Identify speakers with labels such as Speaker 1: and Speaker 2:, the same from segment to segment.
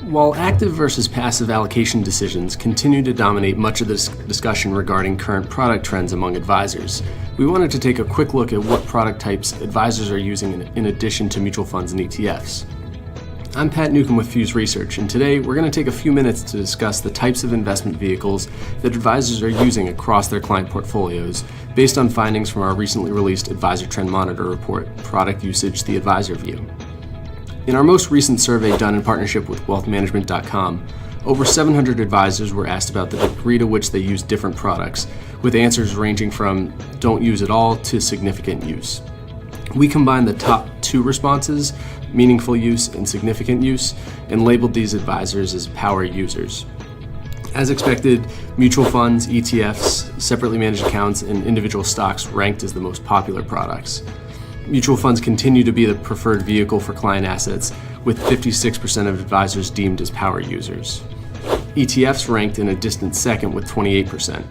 Speaker 1: While active versus passive allocation decisions continue to dominate much of this discussion regarding current product trends among advisors, we wanted to take a quick look at what product types advisors are using in addition to mutual funds and ETFs. I'm Pat Newcomb with Fuse Research, and today we're going to take a few minutes to discuss the types of investment vehicles that advisors are using across their client portfolios based on findings from our recently released Advisor Trend Monitor report, Product Usage: The Advisor View. In our most recent survey done in partnership with wealthmanagement.com, over 700 advisors were asked about the degree to which they use different products, with answers ranging from don't use at all to significant use. We combined the top two responses, meaningful use and significant use, and labeled these advisors as power users. As expected, mutual funds, ETFs, separately managed accounts, and individual stocks ranked as the most popular products. Mutual funds continue to be the preferred vehicle for client assets, with 56% of advisors deemed as power users. ETFs ranked in a distant second with 28%.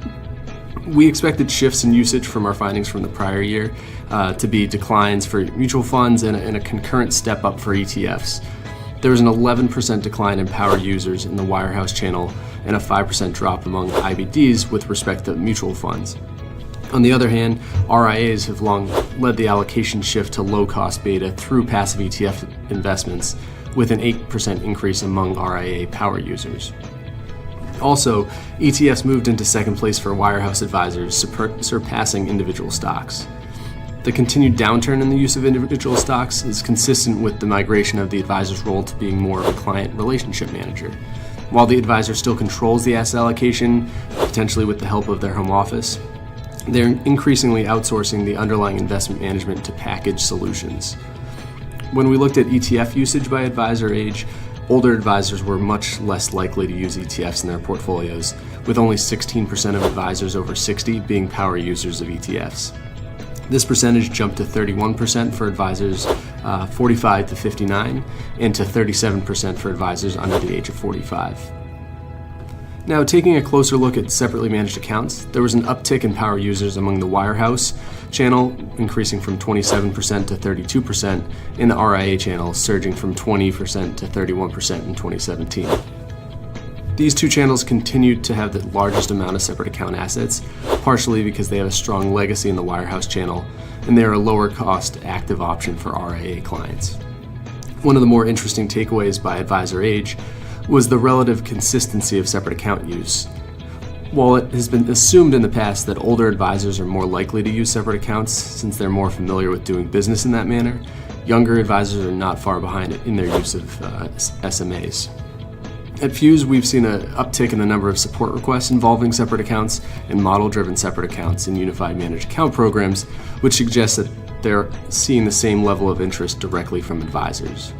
Speaker 1: We expected shifts in usage from our findings from the prior year to be declines for mutual funds and a concurrent step up for ETFs. There was an 11% decline in power users in the wirehouse channel and a 5% drop among IBDs with respect to mutual funds. On the other hand, RIAs have long led the allocation shift to low-cost beta through passive ETF investments, with an 8% increase among RIA power users. Also, ETFs moved into second place for wirehouse advisors, surpassing individual stocks. The continued downturn in the use of individual stocks is consistent with the migration of the advisor's role to being more of a client relationship manager. While the advisor still controls the asset allocation, potentially with the help of their home office, they're increasingly outsourcing the underlying investment management to packaged solutions. When we looked at ETF usage by advisor age, older advisors were much less likely to use ETFs in their portfolios, with only 16% of advisors over 60 being power users of ETFs. This percentage jumped to 31% for advisors 45 to 59 and to 37% for advisors under the age of 45. Now, taking a closer look at separately managed accounts, there was an uptick in power users among the wirehouse channel, increasing from 27% to 32%, and the RIA channel surging from 20% to 31% in 2017. These two channels continued to have the largest amount of separate account assets, partially because they have a strong legacy in the wirehouse channel, and they are a lower cost active option for RIA clients. One of the more interesting takeaways by advisor age was the relative consistency of separate account use. While it has been assumed in the past that older advisors are more likely to use separate accounts since they're more familiar with doing business in that manner, younger advisors are not far behind in their use of SMAs. At Fuse, we've seen an uptick in the number of support requests involving separate accounts and model-driven separate accounts in unified managed account programs, which suggests that they're seeing the same level of interest directly from advisors.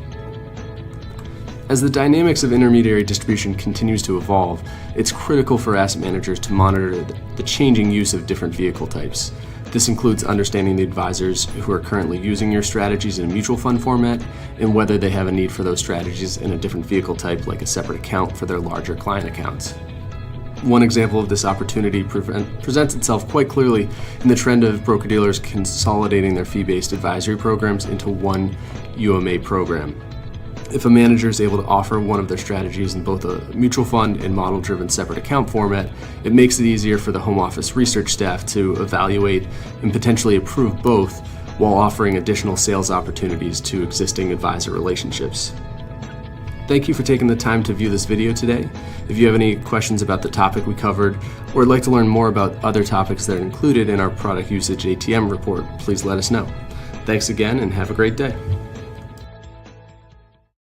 Speaker 1: As the dynamics of intermediary distribution continues to evolve, it's critical for asset managers to monitor the changing use of different vehicle types. This includes understanding the advisors who are currently using your strategies in a mutual fund format and whether they have a need for those strategies in a different vehicle type, like a separate account for their larger client accounts. One example of this opportunity presents itself quite clearly in the trend of broker-dealers consolidating their fee-based advisory programs into one UMA program. If a manager is able to offer one of their strategies in both a mutual fund and model-driven separate account format, it makes it easier for the home office research staff to evaluate and potentially approve both while offering additional sales opportunities to existing advisor relationships. Thank you for taking the time to view this video today. If you have any questions about the topic we covered or would like to learn more about other topics that are included in our Product Usage ATM report, please let us know. Thanks again and have a great day.